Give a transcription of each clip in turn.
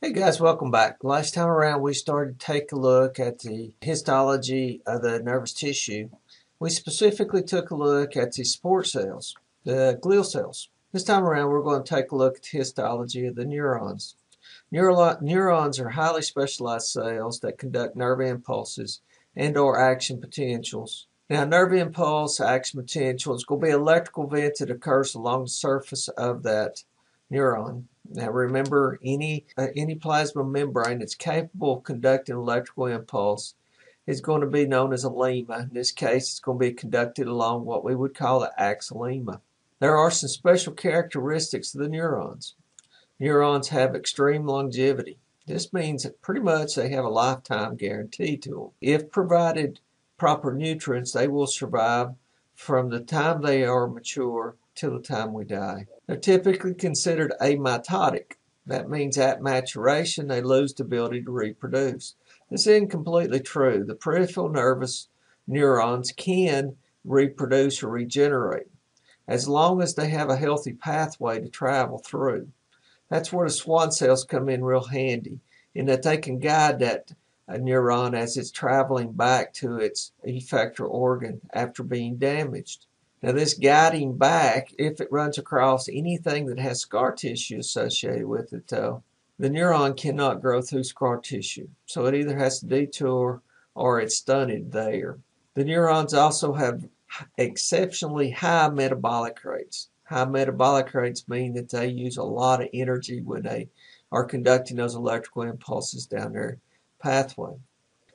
Hey guys, welcome back. Last time around we started to take a look at the histology of the nervous tissue. We specifically took a look at the support cells, the glial cells. This time around we're going to take a look at the histology of the neurons. Neurons are highly specialized cells that conduct nerve impulses and/or action potentials. Now, nerve impulse, action potential is going to be an electrical event that occurs along the surface of that neuron. Now remember, any plasma membrane that's capable of conducting electrical impulse is going to be known as a lemma. In this case, it's going to be conducted along what we would call the axon lemma. There are some special characteristics of the neurons. Neurons have extreme longevity. This means that pretty much they have a lifetime guarantee to them. If provided proper nutrients, they will survive from the time they are mature till the time we die. They're typically considered amitotic. That means at maturation they lose the ability to reproduce. This isn't completely true. The peripheral nervous neurons can reproduce or regenerate as long as they have a healthy pathway to travel through. That's where the Schwann cells come in real handy, in that they can guide that neuron as it's traveling back to its effector organ after being damaged. Now, this guiding back, if it runs across anything that has scar tissue associated with it, though, the neuron cannot grow through scar tissue. So it either has to detour or it's stunted there. The neurons also have exceptionally high metabolic rates. High metabolic rates mean that they use a lot of energy when they are conducting those electrical impulses down their pathway.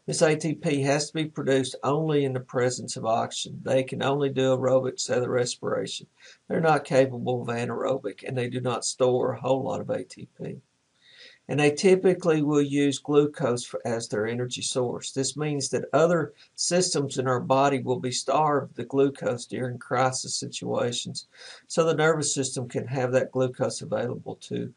This ATP has to be produced only in the presence of oxygen. They can only do aerobic cellular respiration. They're not capable of anaerobic, and they do not store a whole lot of ATP. And they typically will use glucose as their energy source. This means that other systems in our body will be starved of glucose during crisis situations, so the nervous system can have that glucose available to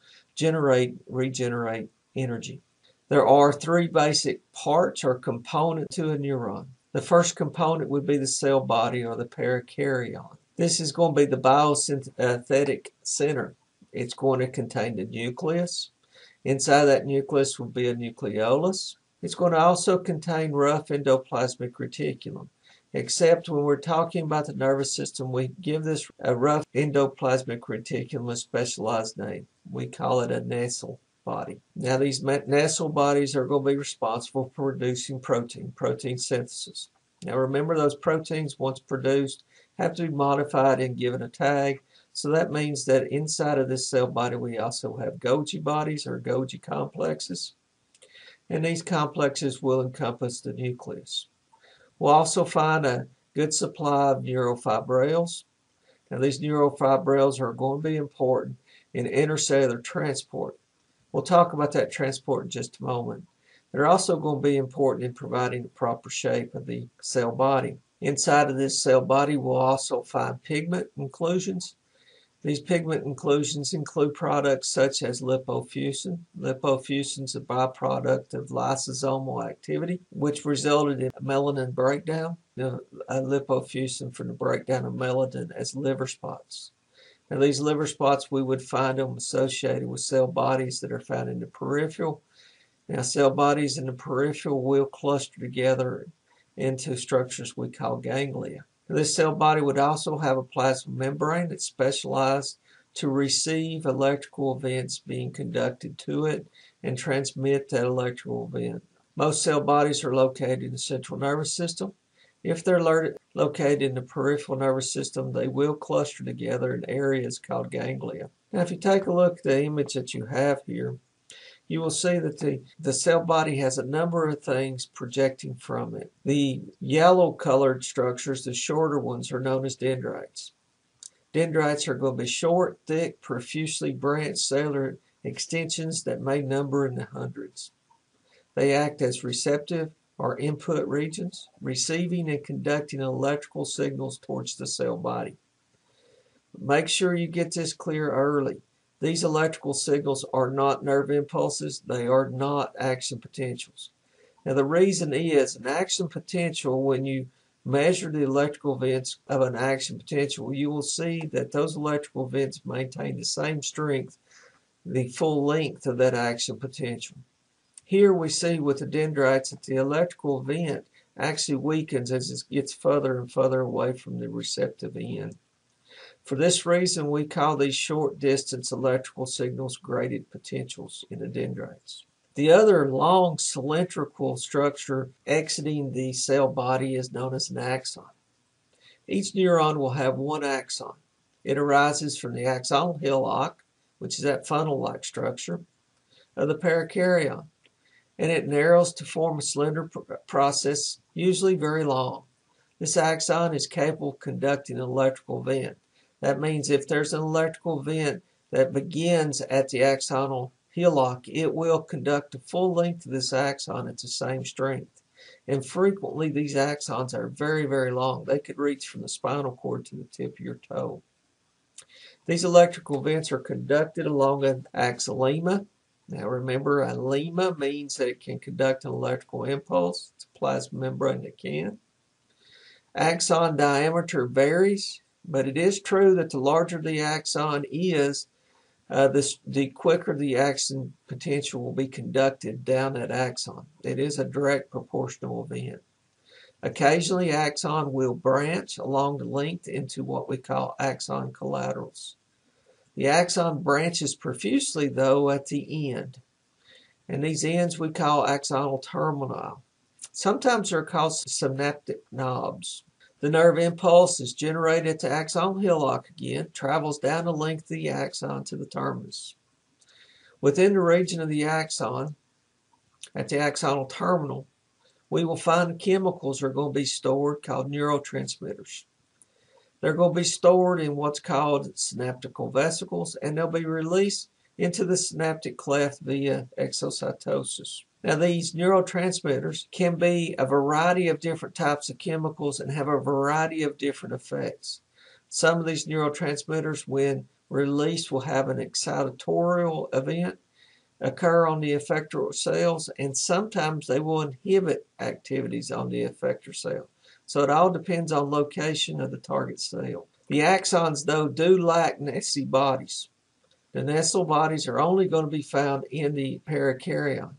regenerate energy. There are three basic parts or components to a neuron. The first component would be the cell body or the perikaryon. This is going to be the biosynthetic center. It's going to contain the nucleus. Inside that nucleus will be a nucleolus. It's going to also contain rough endoplasmic reticulum. Except when we're talking about the nervous system, we give this a rough endoplasmic reticulum a specialized name. We call it a Nessel body. Now, these Nessel bodies are going to be responsible for producing protein synthesis. Now, remember, those proteins, once produced, have to be modified and given a tag. So that means that inside of this cell body, we also have Golgi bodies or Golgi complexes. And these complexes will encompass the nucleus. We'll also find a good supply of neurofibrils. Now, these neurofibrils are going to be important in intercellular transport. We'll talk about that transport in just a moment. They're also going to be important in providing the proper shape of the cell body. Inside of this cell body, we'll also find pigment inclusions. These pigment inclusions include products such as lipofuscin. Lipofuscin is a byproduct of lysosomal activity, which resulted in melanin breakdown. Lipofuscin from the breakdown of melanin as liver spots. Now, these liver spots, we would find them associated with cell bodies that are found in the peripheral. Now, cell bodies in the peripheral will cluster together into structures we call ganglia. Now, this cell body would also have a plasma membrane that's specialized to receive electrical events being conducted to it and transmit that electrical event. Most cell bodies are located in the central nervous system. If they're located in the peripheral nervous system, they will cluster together in areas called ganglia. Now, if you take a look at the image that you have here, you will see that the cell body has a number of things projecting from it. The yellow-colored structures, the shorter ones, are known as dendrites. Dendrites are going to be short, thick, profusely branched cellular extensions that may number in the hundreds. They act as receptive or input regions, receiving and conducting electrical signals towards the cell body. Make sure you get this clear early. These electrical signals are not nerve impulses. They are not action potentials. Now, the reason is an action potential, when you measure the electrical events of an action potential, you will see that those electrical events maintain the same strength the full length of that action potential. Here we see with the dendrites that the electrical event actually weakens as it gets further and further away from the receptive end. For this reason, we call these short distance electrical signals graded potentials in the dendrites. The other long cylindrical structure exiting the cell body is known as an axon. Each neuron will have one axon. It arises from the axonal hillock, which is that funnel-like structure, of the perikaryon, and it narrows to form a slender process, usually very long. This axon is capable of conducting an electrical event. That means if there's an electrical event that begins at the axonal hillock, it will conduct the full length of this axon at the same strength. And frequently these axons are very, very long. They could reach from the spinal cord to the tip of your toe. These electrical events are conducted along an axonema. Now remember, a lemma means that it can conduct an electrical impulse. It's a plasma membrane that can. Axon diameter varies, but it is true that the larger the axon is, the quicker the action potential will be conducted down that axon. It is a direct proportional event. Occasionally, axon will branch along the length into what we call axon collaterals. The axon branches profusely, though, at the end, and these ends we call axonal termini. Sometimes they're called synaptic knobs. The nerve impulse is generated at the axonal hillock again, travels down the length of the axon to the terminus. Within the region of the axon, at the axonal terminal, we will find chemicals that are going to be stored called neurotransmitters. They're going to be stored in what's called synaptical vesicles, and they'll be released into the synaptic cleft via exocytosis. Now, these neurotransmitters can be a variety of different types of chemicals and have a variety of different effects. Some of these neurotransmitters, when released, will have an excitatorial event occur on the effector cells, and sometimes they will inhibit activities on the effector cell. So it all depends on location of the target cell. The axons, though, do lack nestle bodies. The nestle bodies are only going to be found in the perikaryon.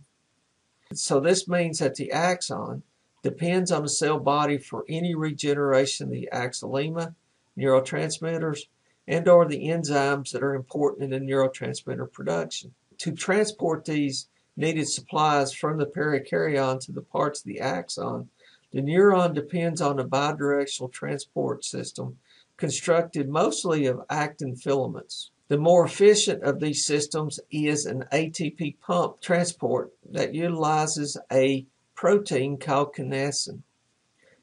So this means that the axon depends on the cell body for any regeneration of the axonema, neurotransmitters, and or the enzymes that are important in the neurotransmitter production. To transport these needed supplies from the perikaryon to the parts of the axon, the neuron depends on a bidirectional transport system constructed mostly of actin filaments. The more efficient of these systems is an ATP pump transport that utilizes a protein called kinesin.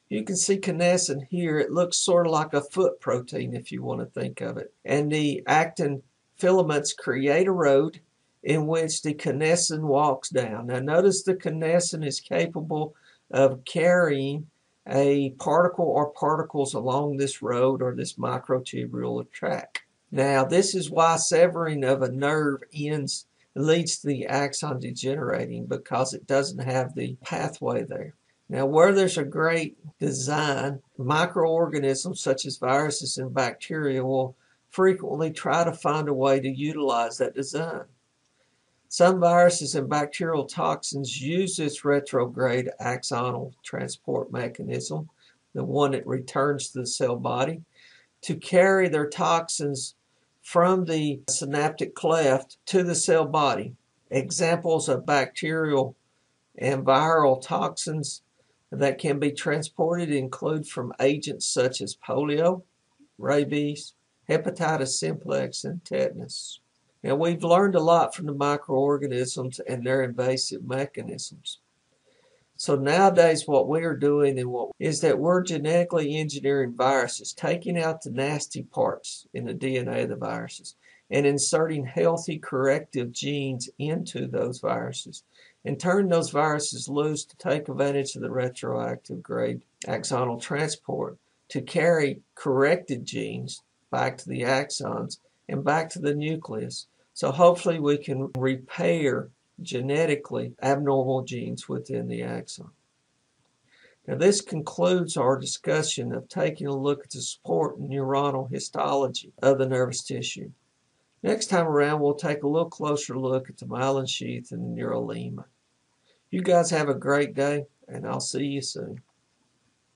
You can see kinesin here. It looks sort of like a foot protein if you want to think of it. And the actin filaments create a road in which the kinesin walks down. Now notice the kinesin is capable of carrying a particle or particles along this road or this microtubular track. Now this is why severing of a nerve leads to the axon degenerating, because it doesn't have the pathway there. Now where there's a great design, microorganisms such as viruses and bacteria will frequently try to find a way to utilize that design. Some viruses and bacterial toxins use this retrograde axonal transport mechanism, the one that returns to the cell body, to carry their toxins from the synaptic cleft to the cell body. Examples of bacterial and viral toxins that can be transported include from agents such as polio, rabies, hepatitis simplex, and tetanus. Now, we've learned a lot from the microorganisms and their invasive mechanisms. So nowadays what we are doing is that we're genetically engineering viruses, taking out the nasty parts in the DNA of the viruses and inserting healthy corrective genes into those viruses and turn those viruses loose to take advantage of the retroactive grade axonal transport to carry corrected genes back to the axons and back to the nucleus. So hopefully we can repair genetically abnormal genes within the axon. Now this concludes our discussion of taking a look at the support and neuronal histology of the nervous tissue. Next time around, we'll take a little closer look at the myelin sheath and the neurolema. You guys have a great day, and I'll see you soon.